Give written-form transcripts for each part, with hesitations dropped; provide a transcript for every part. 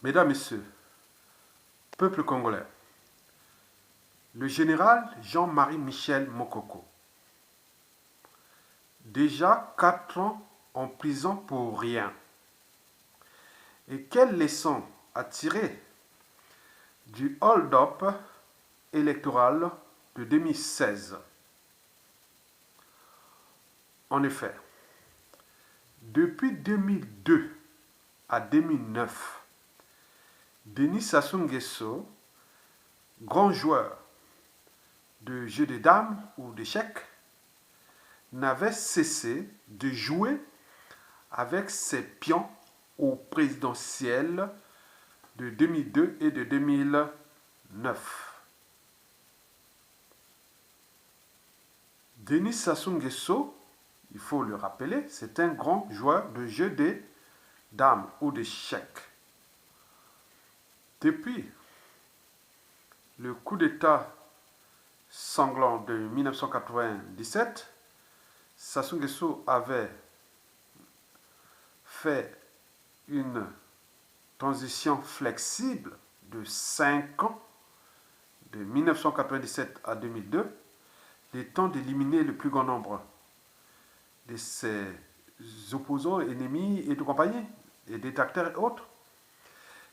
Mesdames, Messieurs, peuple congolais, le général Jean-Marie Michel Mokoko, déjà 4 ans en prison pour rien. Et quelle leçon à tirer du hold-up électoral de 2016? En effet, depuis 2002 à 2009, Denis Sassou Nguesso, grand joueur de jeux de dames ou d'échecs, n'avait cessé de jouer avec ses pions au présidentiel de 2002 et de 2009. Denis Sassou Nguesso, il faut le rappeler, c'est un grand joueur de jeux de dames ou d'échecs. Depuis le coup d'État sanglant de 1997, Sassou Nguesso avait fait une transition flexible de 5 ans, de 1997 à 2002, le temps d'éliminer le plus grand nombre de ses opposants, ennemis et de compagnie, et détracteurs et autres.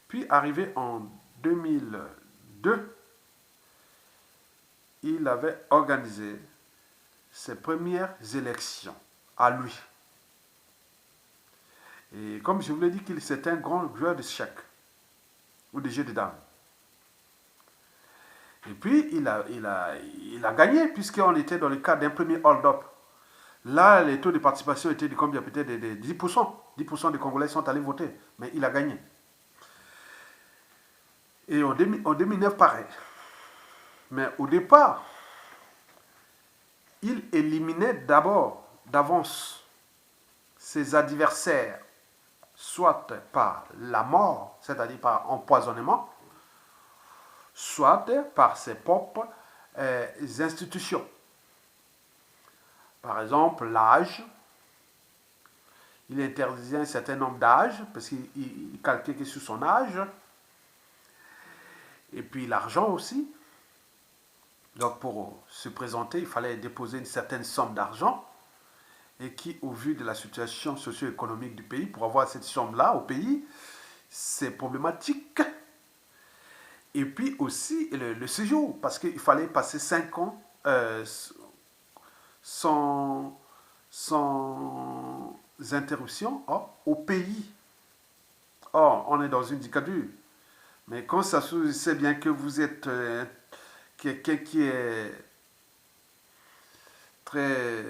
Puis, arrivé en 2002, il avait organisé ses premières élections à lui. Et comme je vous l'ai dit, c'est un grand joueur d'échecs ou de jeux de dames. Et puis, il a gagné, puisqu'on était dans le cadre d'un premier hold-up. Là, les taux de participation étaient de combien? Peut-être de 10%. 10% des Congolais sont allés voter, mais il a gagné. Et en 2009, pareil. Mais au départ, il éliminait d'abord, d'avance, ses adversaires, soit par la mort, c'est-à-dire par empoisonnement, soit par ses propres institutions. Par exemple, l'âge. Il interdisait un certain nombre d'âges, parce qu'il calculait sur son âge. Et puis l'argent aussi. Donc pour se présenter, il fallait déposer une certaine somme d'argent. Et qui, au vu de la situation socio-économique du pays, pour avoir cette somme-là au pays, c'est problématique. Et puis aussi le séjour, parce qu'il fallait passer 5 ans sans interruption au pays. Or, on est dans une dictature. Mais quand ça se sait bien que vous êtes quelqu'un qui est très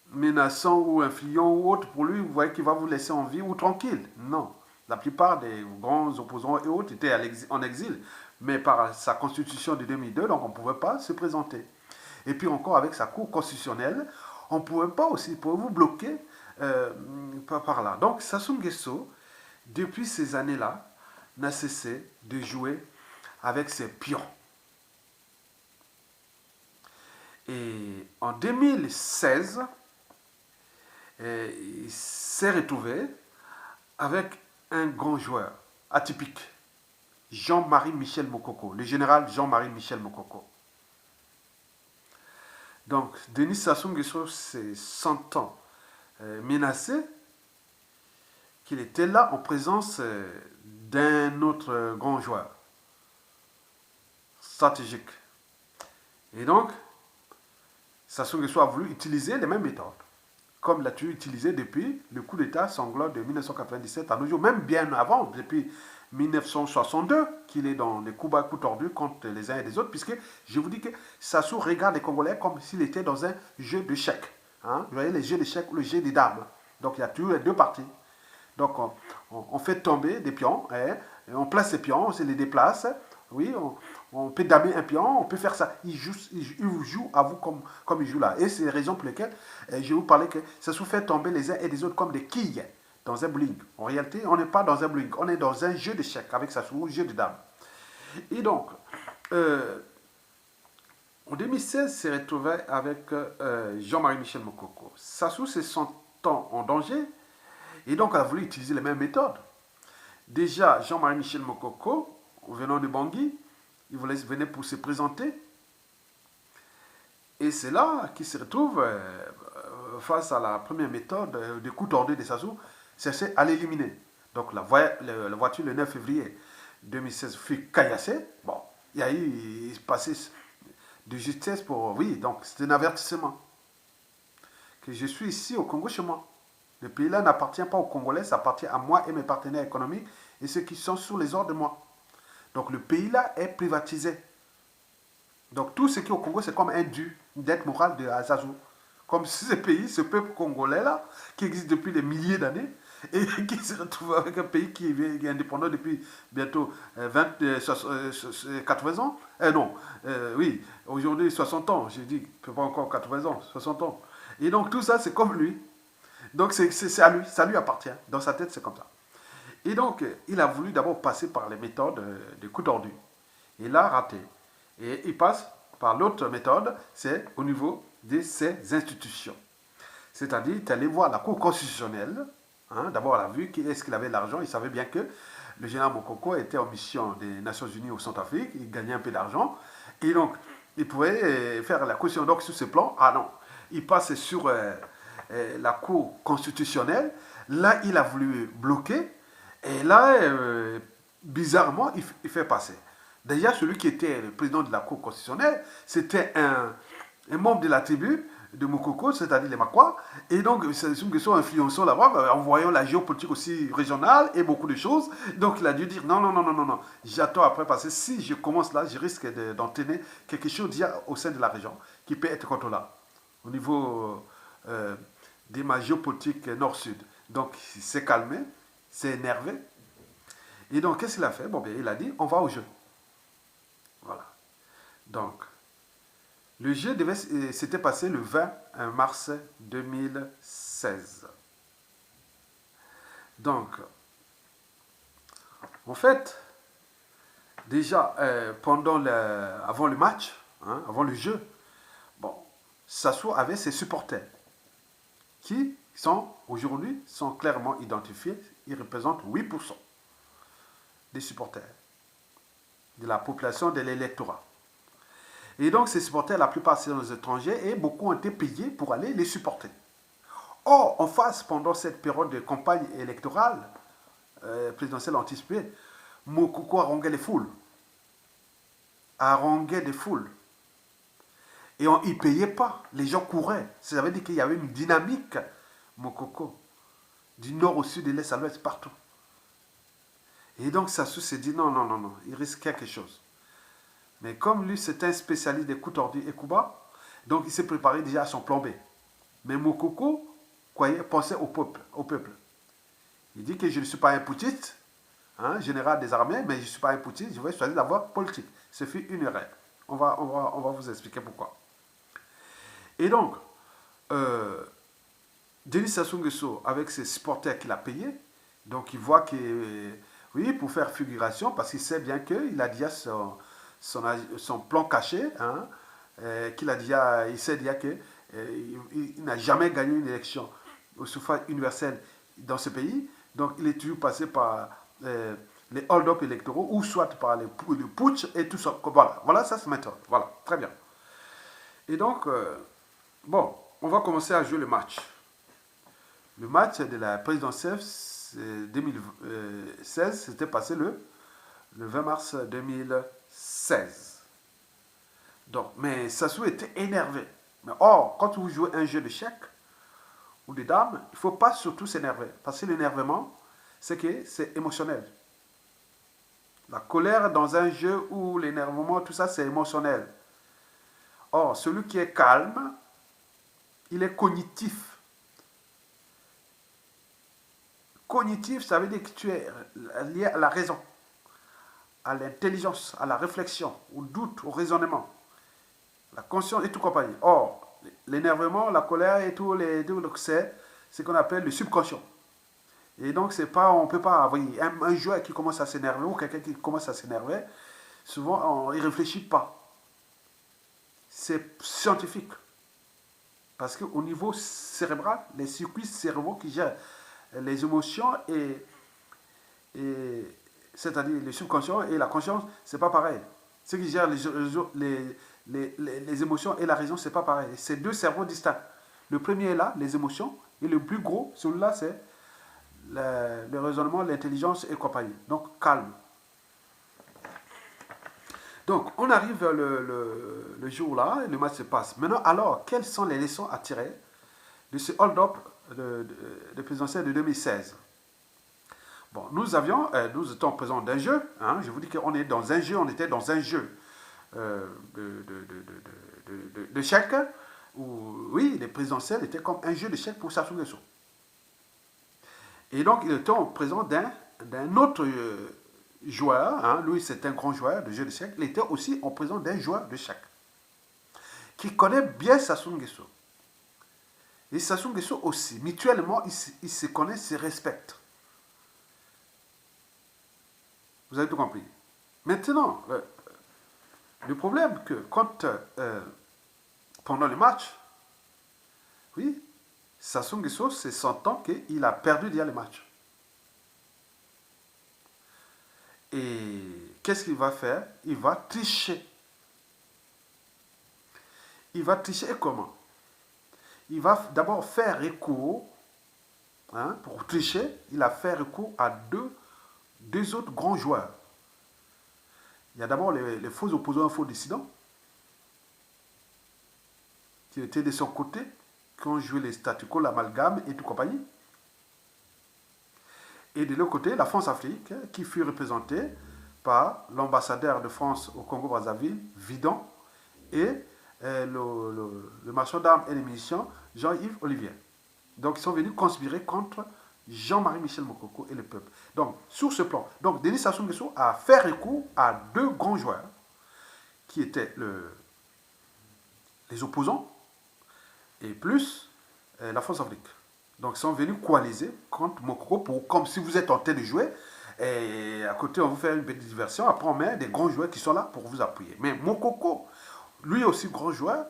menaçant ou influent ou autre pour lui, vous voyez qu'il va vous laisser en vie ou tranquille. Non. La plupart des grands opposants et autres étaient en exil. Mais par sa constitution de 2002, donc on ne pouvait pas se présenter. Et puis encore avec sa cour constitutionnelle, on ne pouvait pas aussi, pour vous bloquer par là. Donc Sassou Nguesso, depuis ces années-là, n'a cessé de jouer avec ses pions. Et en 2016, il s'est retrouvé avec un grand joueur atypique, Jean-Marie Michel Mokoko, le général Jean-Marie Michel Mokoko. Donc, Denis Sassou Nguesso s'est sentant menacé qu'il était là en présence d'un autre grand joueur stratégique. Et donc, Sassou Nguesso a voulu utiliser les mêmes méthodes, comme l'a utilisé depuis le coup d'État sanglant de 1997 à nos jours, même bien avant, depuis 1962, qu'il est dans les coups bas, coups tordus contre les uns et les autres, puisque je vous dis que Sassou regarde les Congolais comme s'il était dans un jeu d'échecs. Hein? Vous voyez, les jeux d'échecs ou le jeu des dames. Donc il y a toujours les deux parties. Donc on fait tomber des pions, on place ces pions, on se les déplace. Oui, on peut damer un pion, on peut faire ça. Il joue à vous comme il joue là. Et c'est la raison pour laquelle je vous parlais que ça se fait tomber les uns et les autres comme des quilles dans un bowling. En réalité, on n'est pas dans un bowling, on est dans un jeu d'échecs avec Sassou, jeu de dames. Et donc, en 2016, s'est retrouvé avec Jean-Marie Michel Mokoko. Sassou se sentant en danger, et donc a voulu utiliser les mêmes méthodes. Déjà, Jean-Marie Michel Mokoko, venant de Bangui, il venait pour se présenter. Et c'est là qu'il se retrouve face à la première méthode de coup tordu de Sassou, c'est à l'éliminer. Donc la voiture le 9 février 2016 fut caillassée. Bon, il y a eu, il passé de justesse pour... Oui, donc c'est un avertissement. Que je suis ici au Congo chez moi. Le pays-là n'appartient pas aux Congolais, ça appartient à moi et mes partenaires économiques et ceux qui sont sous les ordres de moi. Donc le pays-là est privatisé. Donc tout ce qui est au Congo, c'est comme un dû, une dette morale de Azazou. Comme si ce pays, ce peuple congolais-là, qui existe depuis des milliers d'années, et qui se retrouve avec un pays qui est indépendant depuis bientôt 80 ans. Non, oui, aujourd'hui 60 ans, j'ai dit, pas encore 80 ans, 60 ans. Et donc tout ça, c'est comme lui. Donc c'est à lui, ça lui appartient. Dans sa tête, c'est comme ça. Et donc, il a voulu d'abord passer par les méthodes de coup tordu. Il a raté. Et il passe par l'autre méthode, c'est au niveau de ses institutions. C'est-à-dire, il est allé voir la Cour constitutionnelle. Hein, d'abord, il a vu est-ce qu'il avait de l'argent. Il savait bien que le général Mokoko était en mission des Nations Unies au Centrafrique. Il gagnait un peu d'argent. Et donc, il pouvait faire la caution. Donc, sur ce plan, ah non. Il passe sur la Cour constitutionnelle. Là, il a voulu bloquer. Et là, bizarrement, il fait passer. Déjà, celui qui était le président de la Cour constitutionnelle, c'était un membre de la tribu de Mokoko, c'est-à-dire les Makwa. Et donc, c'est une question influençant là-bas, en voyant la géopolitique aussi régionale et beaucoup de choses. Donc, il a dû dire non, non, non, non, non, non. J'attends après parce que si je commence là, je risque d'entraîner quelque chose déjà au sein de la région qui peut être contrôlable au niveau des ma géopolitique nord-sud. Donc, il s'est calmé, s'est énervé. Et donc, qu'est-ce qu'il a fait? Bon, bien, il a dit on va au jeu. Voilà. Donc, le jeu s'était passé le 20 mars 2016. Donc, en fait, déjà, avant le match, hein, avant le jeu, bon, Sassou avait ses supporters qui aujourd'hui sont clairement identifiés. Ils représentent 8% des supporters de la population de l'électorat. Et donc, ces supporters, la plupart sont des étrangers et beaucoup ont été payés pour aller les supporter. Or, en face, pendant cette période de campagne électorale présidentielle anticipée, Mokoko haranguait les foules. Haranguait des foules. Et ils ne payaient pas. Les gens couraient. Ça veut dire qu'il y avait une dynamique, Mokoko, du nord au sud, de l'est à l'ouest, partout. Et donc, Sassou s'est dit non, non, non, non, il risque quelque chose. Mais comme lui, c'est un spécialiste des coups tordus et coups bas, donc il s'est préparé déjà à son plan B. Mais Mokoko pensait au peuple. Il dit que je ne suis pas un putschiste, hein, général des armées, mais je ne suis pas un putschiste, je vais choisir la voie politique. Ce fut une erreur. On va vous expliquer pourquoi. Et donc, Denis Sassou Nguesso, avec ses supporters qu'il a payés, donc il voit que, oui, pour faire figuration, parce qu'il sait bien qu'il a déjà son plan caché, hein, il sait déjà qu'il n'a jamais gagné une élection au suffrage universel dans ce pays. Donc il est toujours passé par les hold-up électoraux ou soit par le putsch et tout ça. Voilà ça c'est méthode. Voilà, très bien. Et donc, bon, on va commencer à jouer le match. Le match de la présidentielle 2016 s'était passé le 20 mars 2016. Donc, mais Sassou était énervé. Mais or, quand vous jouez un jeu d'échecs ou de dames, il ne faut pas surtout s'énerver. Parce que l'énervement, c'est émotionnel. La colère dans un jeu ou l'énervement, tout ça, c'est émotionnel. Or, celui qui est calme, il est cognitif. Cognitif, ça veut dire que tu es lié à la raison, à l'intelligence, à la réflexion, au doute, au raisonnement, la conscience et tout compagnie. Or, l'énervement, la colère et tout, c'est ce qu'on appelle le subconscient. Et donc, c'est pas, on peut pas, voyez, un joueur qui commence à s'énerver ou quelqu'un qui commence à s'énerver, souvent, il ne réfléchit pas. C'est scientifique. Parce qu'au niveau cérébral, les circuits cérébraux qui gèrent les émotions et c'est-à-dire le subconscient et la conscience, c'est pas pareil. Ce qui gère les émotions et la raison, c'est pas pareil. C'est deux cerveaux distincts. Le premier est là, les émotions, et le plus gros, celui-là, c'est le raisonnement, l'intelligence et compagnie. Donc, calme. Donc, on arrive vers le jour là, et le match se passe. Maintenant, alors, quelles sont les leçons à tirer de ce hold-up de présidentiel de 2016? Bon, nous étions présents d'un jeu. Hein, je vous dis qu'on est dans un jeu, on était dans un jeu d'échecs où, oui, les présidentielles étaient comme un jeu d'échecs pour Sassou Nguesso. Et donc, il était en présence d'un autre joueur. Hein, lui, c'est un grand joueur de jeu d'échecs. Il était aussi en présence d'un joueur d'échecs qui connaît bien Sassou Nguesso. Et Sassou Nguesso aussi. Mutuellement, ils se connaissent, se respectent. Vous avez tout compris. Maintenant, le problème que quand, pendant le match, oui, Sassou Nguesso, c'est sentant qu'il a perdu déjà le match. Et qu'est-ce qu'il va faire? Il va tricher. Il va tricher et comment? Il va d'abord faire recours, hein, pour tricher, il a fait recours à deux autres grands joueurs. Il y a d'abord les faux opposants, faux dissidents, qui étaient de son côté, qui ont joué les statu quo, l'amalgame et tout compagnie. Et de l'autre côté, la France-Afrique, qui fut représentée par l'ambassadeur de France au Congo-Brazzaville, Vidon, et le marchand d'armes et de munitions, Jean-Yves Olivier. Donc, ils sont venus conspirer contre Jean-Marie Michel Mokoko et le peuple. Donc, sur ce plan, donc Denis Sassou Nguesso a fait recours à deux grands joueurs qui étaient les opposants et plus la France-Afrique. Donc, ils sont venus coaliser contre Mokoko pour, comme si vous êtes en train de jouer, et à côté, on vous fait une petite diversion. Après, on met des grands joueurs qui sont là pour vous appuyer. Mais Mokoko, lui aussi grand joueur,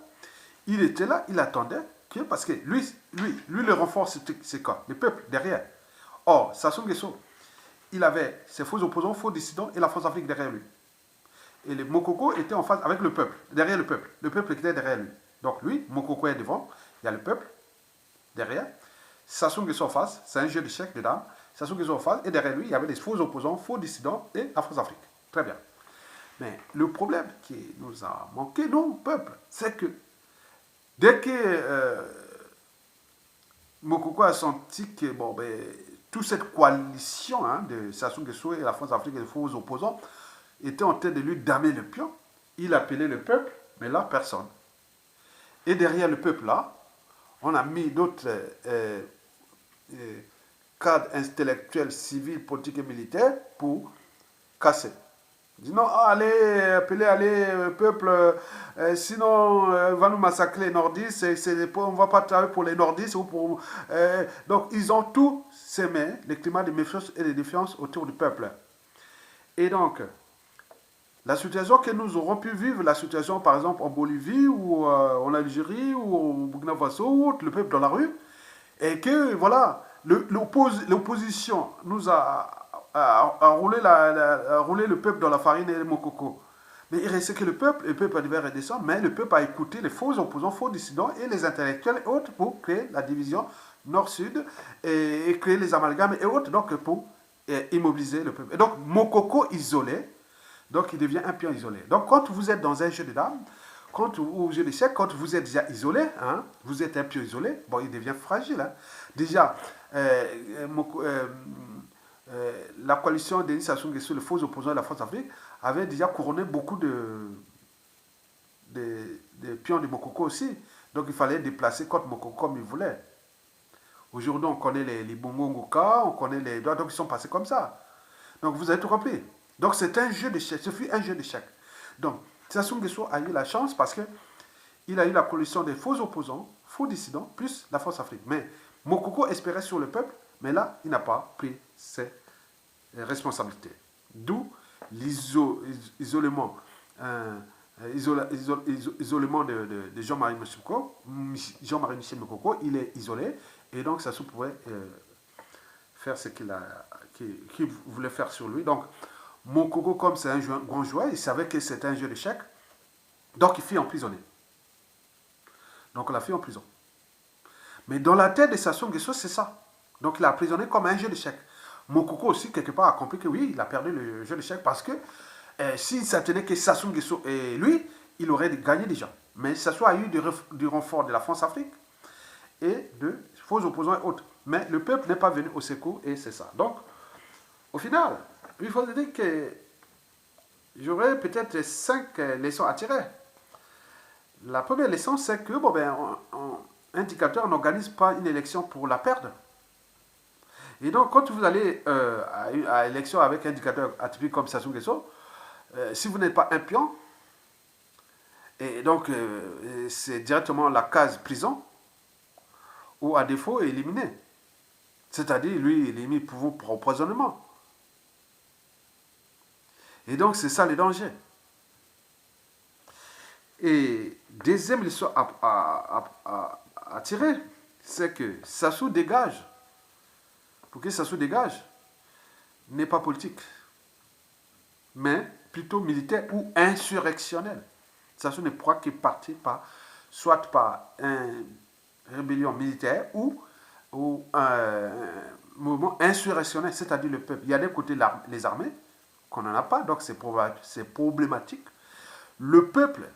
il était là, il attendait, parce que lui le renfort, c'est quoi? Le peuple derrière. Or, Sassou Nguesso, il avait ses faux opposants, faux dissidents et la France-Afrique derrière lui. Et le Mokoko était en face avec le peuple, derrière le peuple. Le peuple était derrière lui. Donc lui, Mokoko est devant, il y a le peuple derrière. Sassou Nguesso en face, c'est un jeu d'échecs de dames. Sassou Nguesso en face, et derrière lui, il y avait des faux opposants, faux dissidents et la France-Afrique. Très bien. Mais le problème qui nous a manqué, nous, peuple, c'est que dès que Mokoko a senti que bon, toute cette coalition, hein, de Sassou Nguesso et la France-Afrique et les faux opposants était en train de lui damer le pion, il appelait le peuple, mais là, personne. Et derrière le peuple là, on a mis d'autres cadres intellectuels, civils, politiques et militaires pour casser. Il dit non, allez, appelez, allez, peuple, sinon va nous massacrer les nordistes, on ne va pas travailler pour les nordistes. Ou pour, donc ils ont tout semé, le climat de méfiance et de défiance autour du peuple. Et donc, la situation que nous aurons pu vivre, la situation par exemple en Bolivie ou en Algérie ou au Burkina Faso, ou le peuple dans la rue, et que voilà, l'opposition nous a roulé le peuple dans la farine et le mokoko. Mais il restait que le peuple devait redescendre, mais le peuple a écouté les faux opposants, faux dissidents et les intellectuels et autres pour créer la division nord-sud et créer les amalgames et autres, donc pour immobiliser le peuple. Et donc Mokoko isolé, donc il devient un pion isolé. Donc quand vous êtes dans un jeu de dames, ou jeu d'échecs, quand vous êtes déjà isolé, hein, vous êtes un pion isolé, bon, il devient fragile. Hein. Déjà, la coalition de Denis Sassou Nguesso, les faux opposants de la France-Afrique, avait déjà couronné beaucoup de pions de Mokoko aussi. Donc il fallait déplacer contre Mokoko comme il voulait. Aujourd'hui, on connaît les Bongo Ngoka, on connaît les doigts, donc ils sont passés comme ça. Donc vous avez tout compris. Donc c'est un jeu d'échecs, ce fut un jeu d'échecs. Donc Sassou Nguesso a eu la chance parce qu'il a eu la coalition des faux opposants, faux dissidents, plus la France-Afrique. Mais Mokoko espérait sur le peuple, mais là, il n'a pas pris ses responsabilités. D'où l'isolement de Jean-Marie Michel Mokoko. Il est isolé et donc Sassou pouvait faire ce qu'il voulait faire sur lui. Donc Mokoko, comme c'est un grand joueur, il savait que c'était un jeu d'échecs. Donc, il fit emprisonner. Donc, on l'a fait en prison. Mais dans la tête de Sassou Nguesso, c'est ça. Donc, il a emprisonné comme un jeu d'échecs. Mokoko aussi, quelque part, a compris que oui, il a perdu le jeu d'échecs parce que si ça tenait que Sassou Nguesso et lui, il aurait gagné déjà. Mais Sassou a eu du renfort de la France-Afrique et de faux opposants et autres. Mais le peuple n'est pas venu au secours et c'est ça. Donc, au final, il faut dire que j'aurais peut-être 5 leçons à tirer. La première leçon, c'est que, un dictateur n'organise pas une élection pour la perdre. Et donc, quand vous allez à l'élection avec un dictateur atypique comme Sassou Nguesso, si vous n'êtes pas un pion, et donc c'est directement la case prison, ou à défaut éliminé. C'est-à-dire, lui, il est mis pour empoisonnement. Et donc, c'est ça le danger. Et deuxième leçon à tirer, c'est que Sassou dégage. Pour que Sassou dégage, n'est pas politique, mais plutôt militaire ou insurrectionnel. Sassou ne pourra que partir soit par une rébellion militaire ou un mouvement insurrectionnel, c'est-à-dire le peuple. Il y a d'un côté les armées, qu'on n'en a pas, donc c'est problématique. Le peuple,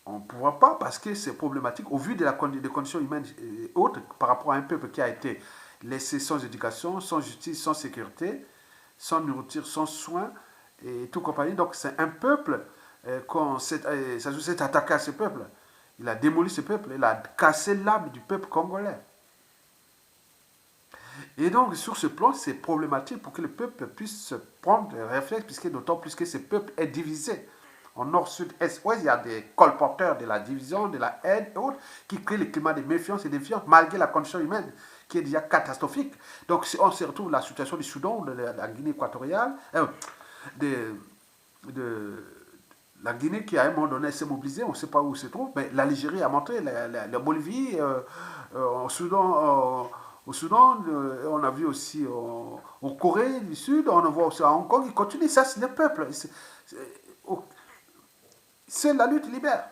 on ne pourra pas parce que c'est problématique au vu des conditions humaines et autres par rapport à un peuple qui a été laissé sans éducation, sans justice, sans sécurité, sans nourriture, sans soins et tout compagnie. Donc c'est un peuple, ça s'est attaqué à ce peuple. Il a démoli ce peuple, il a cassé l'âme du peuple congolais. Et donc, sur ce plan, c'est problématique pour que le peuple puisse prendre des réflexes, puisque d'autant plus que ce peuple est divisé. En nord, sud, est, ouest, il y a des colporteurs de la division, de la haine et autres, qui créent le climat de méfiance et de défiance, malgré la condition humaine qui est déjà catastrophique. Donc, si on se retrouve la situation du Soudan, de la Guinée équatoriale, de la Guinée qui, à un moment donné, s'est mobilisée, on ne sait pas où se trouve, mais l'Algérie a montré, la Bolivie, au Soudan... Au Soudan, on a vu aussi en Corée du Sud, on voit aussi à Hong Kong, ils continuent, ça c'est le peuple. C'est la lutte libère.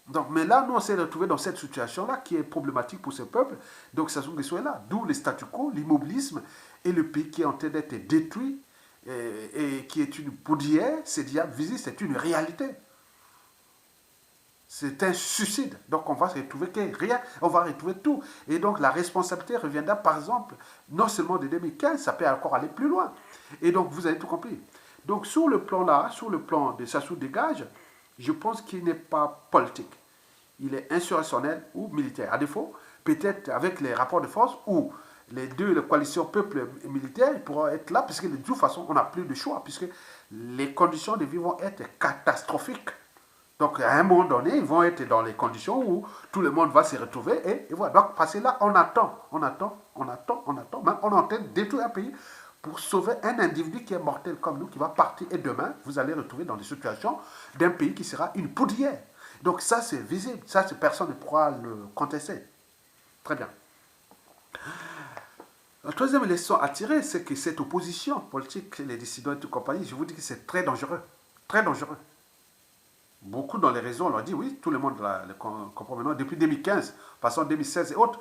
Donc, mais là, nous, on s'est retrouvés dans cette situation-là qui est problématique pour ce peuple. Donc, Sassou Nguesso est là. D'où le statu quo, l'immobilisme et le pays qui est en train d'être détruit et qui est une poudrière, c'est visible, c'est une réalité. C'est un suicide. Donc on va se retrouver que rien, on va retrouver tout. Et donc la responsabilité reviendra par exemple, non seulement de 2015, ça peut encore aller plus loin. Et donc vous avez tout compris. Donc sur le plan là, sur le plan de Sassou dégage, je pense qu'il n'est pas politique. Il est insurrectionnel ou militaire. À défaut, peut-être avec les rapports de force ou les coalitions peuple et militaire, ils pourront être là, parce que de toute façon, on n'a plus de choix, puisque les conditions de vie vont être catastrophiques. Donc, à un moment donné, ils vont être dans les conditions où tout le monde va se retrouver et voilà. Donc, parce que là, on attend. Mais on est en train de détruire un pays pour sauver un individu qui est mortel comme nous, qui va partir. Et demain, vous allez retrouver dans des situations d'un pays qui sera une poudrière. Donc, ça, c'est visible. Ça, personne ne pourra le contester. Très bien. La troisième leçon à tirer, c'est que cette opposition politique, les décideurs et tout compagnie, je vous dis que c'est très dangereux. Très dangereux. Beaucoup dans les réseaux, on leur dit, oui, tout le monde le comprend maintenant. Depuis 2015, passant 2016 et autres,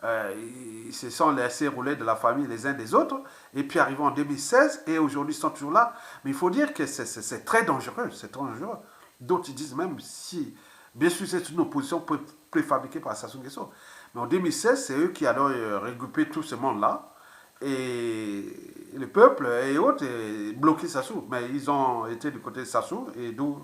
ils se sont laissés rouler de la famille les uns des autres. Et puis arrivant en 2016, et aujourd'hui ils sont toujours là. Mais il faut dire que c'est très dangereux. C'est très dangereux. D'autres disent même si, bien sûr, c'est une opposition préfabriquée par Sassou Nguesso. Mais en 2016, c'est eux qui allaient regrouper tout ce monde-là. Et le peuple et autres bloqué Sassou. Mais ils ont été du côté de Sassou, et d'où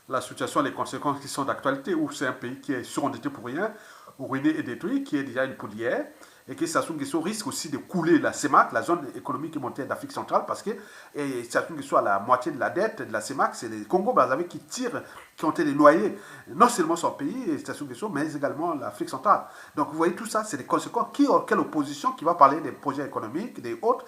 la situation, les conséquences qui sont d'actualité, où c'est un pays qui est surendetté pour rien, ruiné et détruit, qui est déjà une poudrière, et que Sassou Nguesso risque aussi de couler la CEMAC, la zone économique et monétaire d'Afrique centrale, parce que Sassou Nguesso a la moitié de la dette de la CEMAC, c'est les Congo-Brazzaville qui tirent, qui ont été noyés, non seulement son pays, Sassou Nguesso, mais également l'Afrique centrale. Donc vous voyez tout ça, c'est des conséquences. Quelle opposition qui va parler des projets économiques, des autres,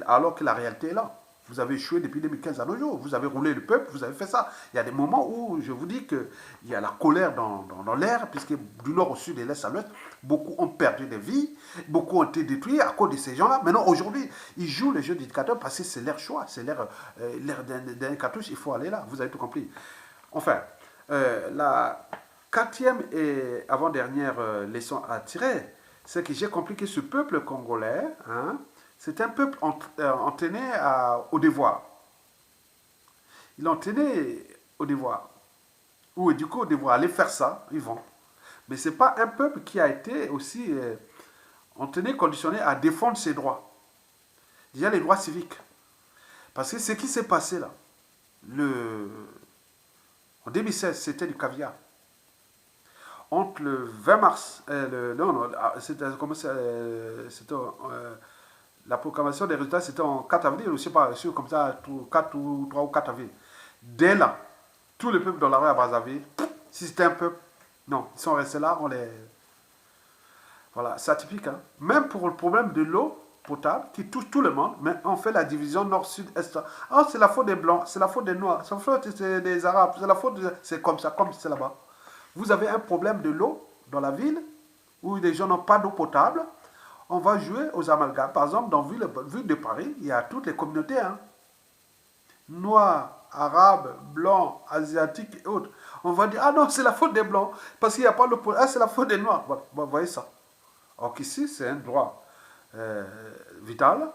alors que la réalité est là. Vous avez échoué depuis 2015 à nos jours. Vous avez roulé le peuple, vous avez fait ça. Il y a des moments où je vous dis qu'il y a la colère dans l'air, puisque du nord au sud et l'est à l'ouest, beaucoup ont perdu des vies, beaucoup ont été détruits à cause de ces gens-là. Maintenant, aujourd'hui, ils jouent les jeux d'éducateurs parce que c'est leur choix, c'est leur d'un cartouche, il faut aller là. Vous avez tout compris. Enfin, la quatrième et avant-dernière leçon à tirer, c'est que j'ai compris que ce peuple congolais, hein, c'est un peuple entraîné au devoir. Il est entraîné au devoir. Ou du coup, au devoir, aller faire ça, ils vont. Mais ce n'est pas un peuple qui a été aussi entraîné, conditionné à défendre ses droits. Déjà les droits civiques. Parce que ce qui s'est passé là, en 2016, c'était du caviar. Entre le 20 mars, c'était la proclamation des résultats, c'était en 4 avril, je ne sais pas, comme ça, 4 ou 3 ou 4 avril. Dès là, tout le peuple dans la rue à Brazzaville, si c'était un peuple, non, ils sont restés là, on les... Voilà, c'est atypique. Hein? Même pour le problème de l'eau potable, qui touche tout le monde, mais on fait la division nord-sud-est. Ah, c'est la faute des Blancs, c'est la faute des Noirs, c'est la faute des Arabes, c'est la faute de... C'est comme ça, comme c'est là-bas. Vous avez un problème de l'eau dans la ville, où les gens n'ont pas d'eau potable, on va jouer aux amalgames. Par exemple, dans la ville de Paris, il y a toutes les communautés. Hein. Noirs, arabes, blancs, asiatiques et autres. On va dire, ah non, c'est la faute des blancs, parce qu'il n'y a pas le... Ah, c'est la faute des noirs. Voilà, vous voyez ça. Alors qu'ici, c'est un droit vital.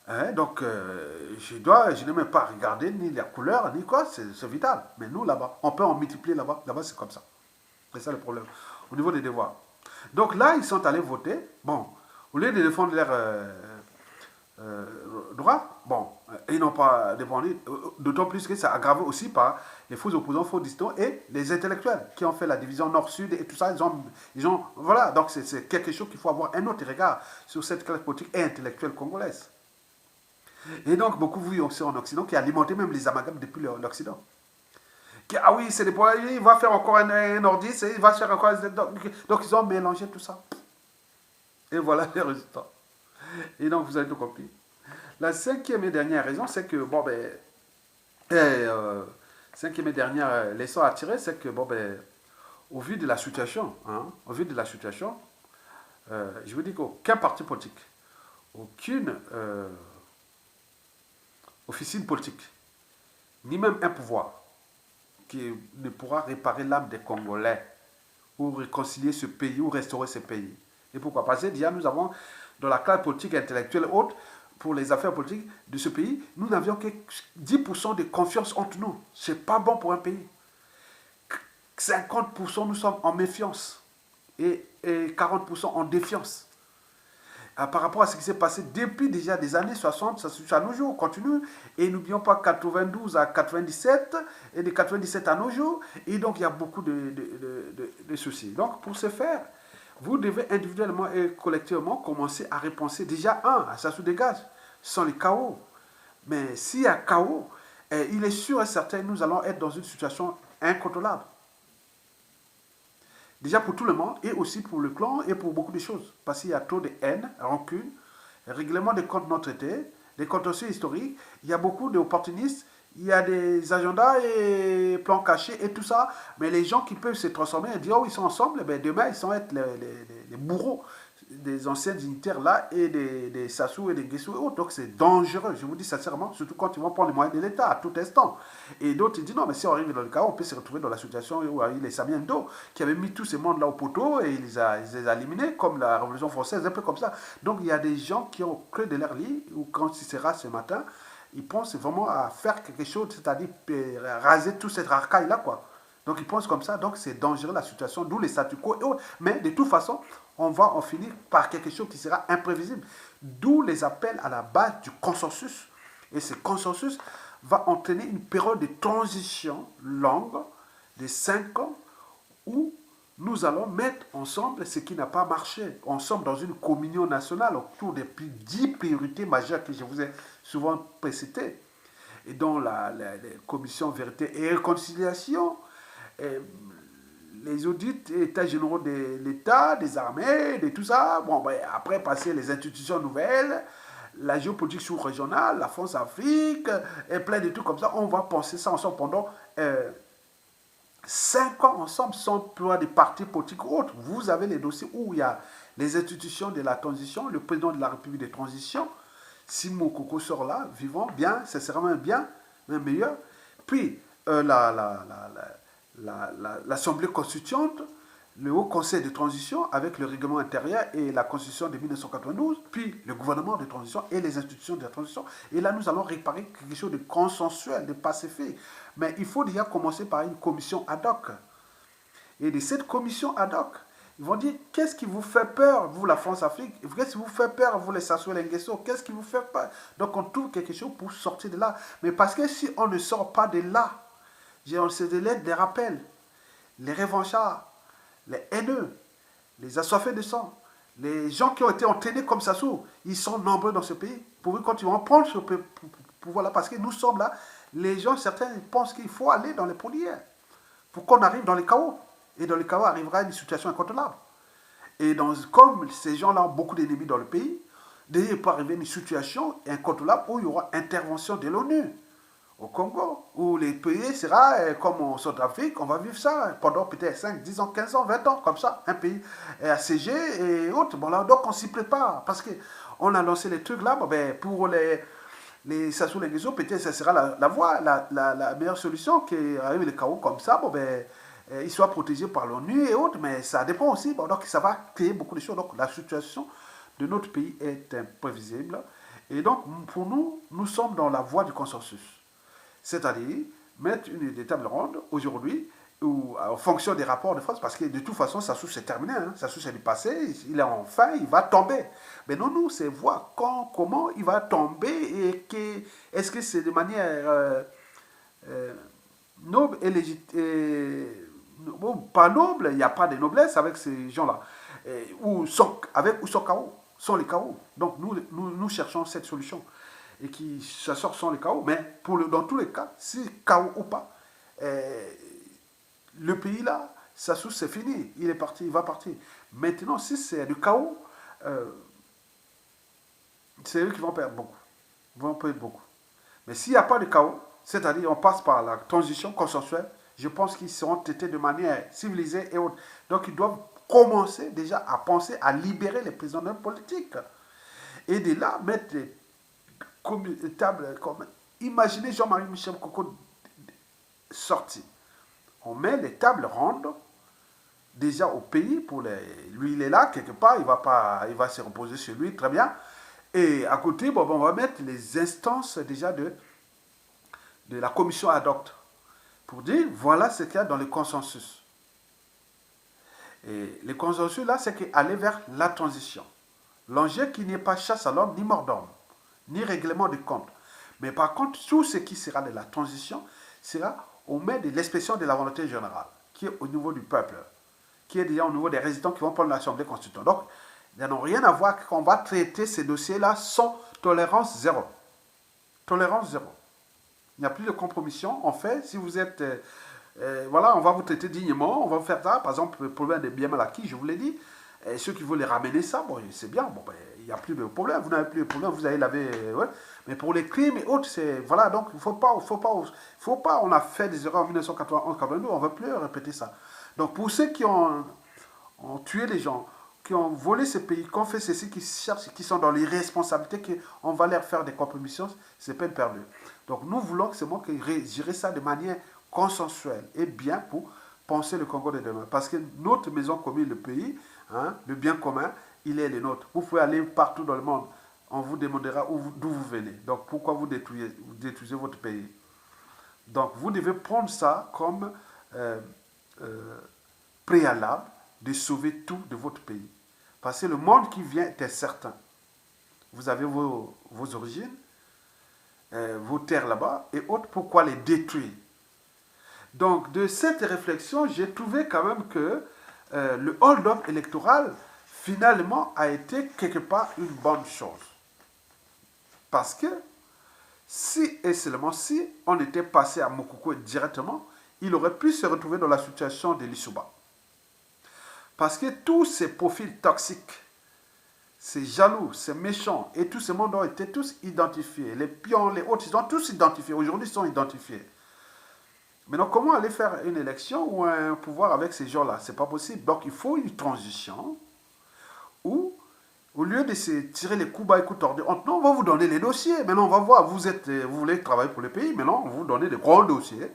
Hein, donc, je n'ai même pas regardé ni la couleur, ni quoi, c'est vital. Mais nous, là-bas, on peut en multiplier là-bas. Là-bas, c'est comme ça. C'est ça le problème. Au niveau des devoirs. Donc là, ils sont allés voter. Bon, au lieu de défendre leurs droits, bon, ils n'ont pas défendu. D'autant plus que ça a aggravé aussi par les faux opposants, faux distants et les intellectuels qui ont fait la division nord-sud et tout ça. Voilà, donc c'est quelque chose qu'il faut avoir un autre regard sur cette classe politique et intellectuelle congolaise. Et donc, beaucoup vivent aussi en Occident qui a alimenté même les amalgames depuis l'Occident. Ah oui, c'est des poids, il va faire encore un nordiste, il va faire encore... Donc, ils ont mélangé tout ça. Et voilà les résultats. Et donc, vous avez tout compris. La cinquième et dernière raison, c'est que, bon, ben... cinquième et dernière leçon à tirer, c'est que, bon, ben... Au vu de la situation, je vous dis qu'aucun parti politique, aucune officine politique, ni même un pouvoir, qui ne pourra réparer l'âme des Congolais ou réconcilier ce pays ou restaurer ce pays. Et pourquoi? Parce que déjà, nous avons, dans la classe politique, intellectuelle haute, pour les affaires politiques de ce pays, nous n'avions que 10% de confiance entre nous. Ce n'est pas bon pour un pays. 50% nous sommes en méfiance et 40% en défiance. Par rapport à ce qui s'est passé depuis déjà des années 60, ça nos jours continue. Et n'oublions pas 92 à 97 et de 97 à nos jours. Et donc il y a beaucoup de soucis. Donc pour ce faire, vous devez individuellement et collectivement commencer à repenser déjà ça se dégage sans le chaos. Mais s'il y a chaos, il est sûr et certain que nous allons être dans une situation incontrôlable. Déjà pour tout le monde, et aussi pour le clan, et pour beaucoup de choses. Parce qu'il y a trop de haine, rancune, règlement des comptes non traités, des contentieux historiques, il y a beaucoup d'opportunistes, il y a des agendas et plans cachés et tout ça. Mais les gens qui peuvent se transformer et dire, oh, ils sont ensemble, ben demain, ils sont être les bourreaux des anciens dignitaires là, et des Sassou et des Guessou et autres. Donc c'est dangereux, je vous dis sincèrement, surtout quand ils vont prendre les moyens de l'État à tout instant. Et d'autres, ils disent non, mais si on arrive dans le cas, on peut se retrouver dans la situation où il y a les Samien Do qui avaient mis tous ces mondes là au poteau et ils les a éliminés, comme la Révolution française, un peu comme ça. Donc il y a des gens qui ont cru de leur lit, ou quand il sera ce matin, ils pensent vraiment à faire quelque chose, c'est-à-dire raser tout cette arcaille là, quoi. Donc ils pensent comme ça, donc c'est dangereux la situation, d'où les statu quo et autres. Mais de toute façon, on va en finir par quelque chose qui sera imprévisible. D'où les appels à la base du consensus. Et ce consensus va entraîner une période de transition longue de 5 ans où nous allons mettre ensemble ce qui n'a pas marché. Ensemble dans une communion nationale autour des plus 10 priorités majeures que je vous ai souvent précitées. Et dont la commission vérité et réconciliation, les audits états généraux de l'État, des armées, de tout ça. Bon, ben, après passer les institutions nouvelles, la géopolitique sous-régionale, la France-Afrique, et plein de trucs comme ça. On va penser ça ensemble pendant 5 ans ensemble, sans pouvoir des partis politiques ou autres. Vous avez les dossiers où il y a les institutions de la transition, le président de la République de transition, si Moukoko sort là, vivant, bien, ce sera même bien, même meilleur. Puis, l'Assemblée constituante, le Haut Conseil de transition avec le règlement intérieur et la Constitution de 1992, puis le gouvernement de transition et les institutions de la transition. Et là, nous allons réparer quelque chose de consensuel, de pacifique. Mais il faut déjà commencer par une commission ad hoc. Et de cette commission ad hoc, ils vont dire, qu'est-ce qui vous fait peur, vous, la France-Afrique? Qu'est-ce qui vous fait peur, vous, les Sassou et les Nguesso? Qu'est-ce qui vous fait peur? Donc, on trouve quelque chose pour sortir de là. Mais parce que si on ne sort pas de là, c'est de l'aide des rappels, les revanchards, les haineux, les assoiffés de sang, les gens qui ont été entraînés comme Sassou, ils sont nombreux dans ce pays. Pour eux, quand ils vont prendre ce pouvoir-là, parce que nous sommes là, les gens, certains pensent qu'il faut aller dans les policières pour qu'on arrive dans les chaos. Et dans le chaos arrivera une situation incontrôlable. Et comme ces gens-là ont beaucoup d'ennemis dans le pays, il peut arriver une situation incontrôlable où il y aura intervention de l'ONU au Congo, où les pays sera comme en Centrafrique, on va vivre ça pendant peut-être 5, 10 ans, 15 ans, 20 ans, comme ça, un pays assiégé et autres. Bon, là, donc on s'y prépare, parce qu'on a lancé les trucs là, bon, ben, pour les Sassou Nguesso, peut-être ce sera la voie, la meilleure solution, qui arrive les chaos comme ça, bon, ben, ils soient protégés par l'ONU et autres, mais ça dépend aussi, bon, donc ça va créer beaucoup de choses. Donc la situation de notre pays est imprévisible, et donc pour nous, nous sommes dans la voie du consensus. C'est-à-dire mettre des tables rondes aujourd'hui ou en fonction des rapports de force, parce que de toute façon, Sassou c'est terminé, hein. Sassou c'est du passé, il est enfin, il va tomber. Mais non, nous, c'est voir comment il va tomber et est-ce que c'est de manière noble et légitime. Bon, pas noble, il n'y a pas de noblesse avec ces gens-là. Avec ou sans chaos, sans les chaos. Donc nous cherchons cette solution et qui s'assort sans les chaos. Mais dans tous les cas, si chaos ou pas, le pays là, Sassou c'est fini, il est parti, il va partir. Maintenant, si c'est du chaos, c'est eux qui vont perdre beaucoup. Ils vont perdre beaucoup. Mais s'il n'y a pas de chaos, c'est-à-dire on passe par la transition consensuelle, je pense qu'ils seront traités de manière civilisée et autre. Donc ils doivent commencer déjà à penser à libérer les prisonniers politiques. Et de là, mettre des tables comme... Imaginez Jean-Marie Michel Coco sorti. On met les tables rondes déjà au pays pour lui il est là quelque part, il va se reposer sur lui, très bien. Et à côté, bon, on va mettre les instances déjà de la commission ad hoc pour dire voilà ce qu'il y a dans le consensus. Et le consensus là, c'est qu'aller vers la transition. L'enjeu qu'il n'y ait pas chasse à l'homme, ni mort d'homme, ni règlement de compte. Mais par contre, tout ce qui sera de la transition sera au main de l'expression de la volonté générale, qui est au niveau du peuple, qui est déjà au niveau des résidents qui vont prendre l'Assemblée constituante. Donc, ils n'ont rien à voir qu'on va traiter ces dossiers-là sans tolérance zéro. Tolérance zéro. Il n'y a plus de compromission. En fait, si vous êtes... voilà, on va vous traiter dignement, on va vous faire ça. Par exemple, le problème des biens mal acquis, je vous l'ai dit. Et ceux qui veulent les ramener ça, bon, c'est bien. Bon, ben, il n'y a plus de problème. Vous n'avez plus de problème, vous allez laver... ouais. Mais pour les crimes et autres, c'est... Voilà, donc il ne faut pas... On a fait des erreurs en 1991-92, on ne veut plus répéter ça. Donc pour ceux qui ont tué les gens, qui ont volé ce pays, qui ont fait ceci, qui cherchent, qui sont dans l'irresponsabilité, qu'on va leur faire des compromissions, c'est peine perdue. Donc nous voulons que c'est moi qui gérer ça de manière consensuelle et bien pour penser le Congo de demain. Parce que notre maison commune, le pays, hein, le bien commun, il est le nôtre. Vous pouvez aller partout dans le monde, on vous demandera d'où vous venez. Donc pourquoi vous détruisez votre pays? Donc vous devez prendre ça comme préalable de sauver tout de votre pays. Parce que le monde qui vient est incertain. Vous avez vos origines, vos terres là-bas, et autres, pourquoi les détruire? Donc, de cette réflexion, j'ai trouvé quand même que le hold-up électoral, finalement, a été quelque part une bonne chose. Parce que, si et seulement si on était passé à Moukoko directement, il aurait pu se retrouver dans la situation de Lissouba. Parce que tous ces profils toxiques c'est jaloux, c'est méchant. Et tous ces mondes ont été tous identifiés. Les pions, les autres, ils ont tous identifiés. Aujourd'hui, ils sont identifiés. Maintenant, comment aller faire une élection ou un pouvoir avec ces gens-là? C'est pas possible. Donc, il faut une transition où, au lieu de se tirer les coups bas et coups tordus, non, on va vous donner les dossiers. Maintenant, on va voir. Vous voulez travailler pour le pays. Maintenant, on va vous donner des grands dossiers.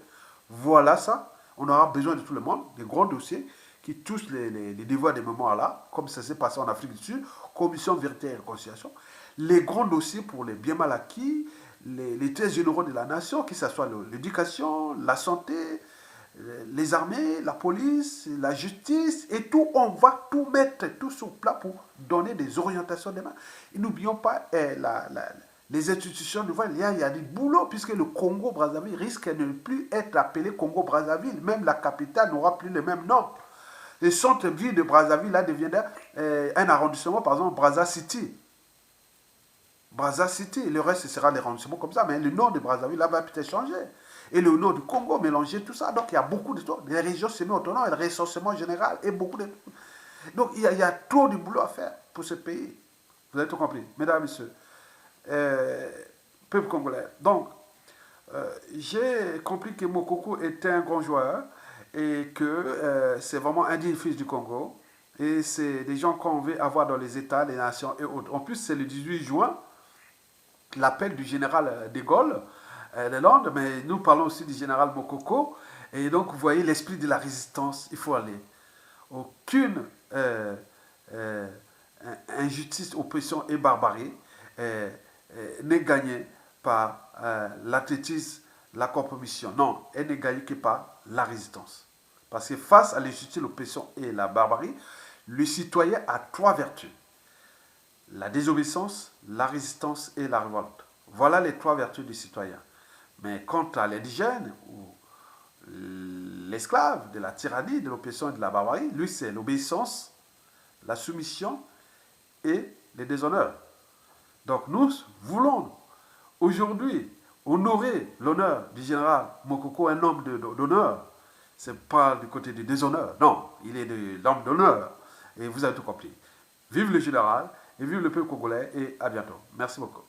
Voilà ça. On aura besoin de tout le monde, des grands dossiers qui touchent les devoirs des mémoires là, comme ça s'est passé en Afrique du Sud, Commission Vérité et Réconciliation. Les grands dossiers pour les biens mal acquis, les traits généraux de la nation, que ce soit l'éducation, la santé, les armées, la police, la justice, et tout, on va tout mettre tout sur plat pour donner des orientations demain. Et n'oublions pas les institutions nouvelles, il y a du boulot, puisque le Congo-Brazzaville risque de ne plus être appelé Congo-Brazzaville, même la capitale n'aura plus le même nom. Le centre-ville de Brazzaville là deviendra un arrondissement, par exemple Brazza City. Brazza City, le reste ce sera l'arrondissement comme ça, mais le nom de Brazzaville là va peut-être changer. Et le nom du Congo, mélanger tout ça. Donc il y a beaucoup de choses. Les régions semi-autonomes, le recensement général et beaucoup de... Donc il y a trop de boulot à faire pour ce pays. Vous avez tout compris, mesdames et messieurs. Peuple congolais. Donc, j'ai compris que Mokoko était un grand joueur et que c'est vraiment un digne fils du Congo. Et c'est des gens qu'on veut avoir dans les États, les nations et autres. En plus, c'est le 18 juin, l'appel du général de Gaulle de Londres, mais nous parlons aussi du général Mokoko. Et donc, vous voyez l'esprit de la résistance, il faut aller. Aucune injustice, oppression et barbarie n'est gagnée par l'athlétisme, la compromission. Non, elle n'est gagnée que par la résistance. Parce que face à l'injustice, l'oppression et la barbarie, le citoyen a trois vertus. La désobéissance, la résistance et la révolte. Voilà les trois vertus du citoyen. Mais quant à l'indigène ou l'esclave de la tyrannie, de l'oppression et de la barbarie, lui c'est l'obéissance, la soumission et le déshonneur. Donc nous voulons aujourd'hui honorer l'honneur du général Mokoko, un homme d'honneur. Ce n'est pas du côté du déshonneur, non, il est de l'homme d'honneur. Et vous avez tout compris. Vive le général et vive le peuple congolais et à bientôt. Merci beaucoup.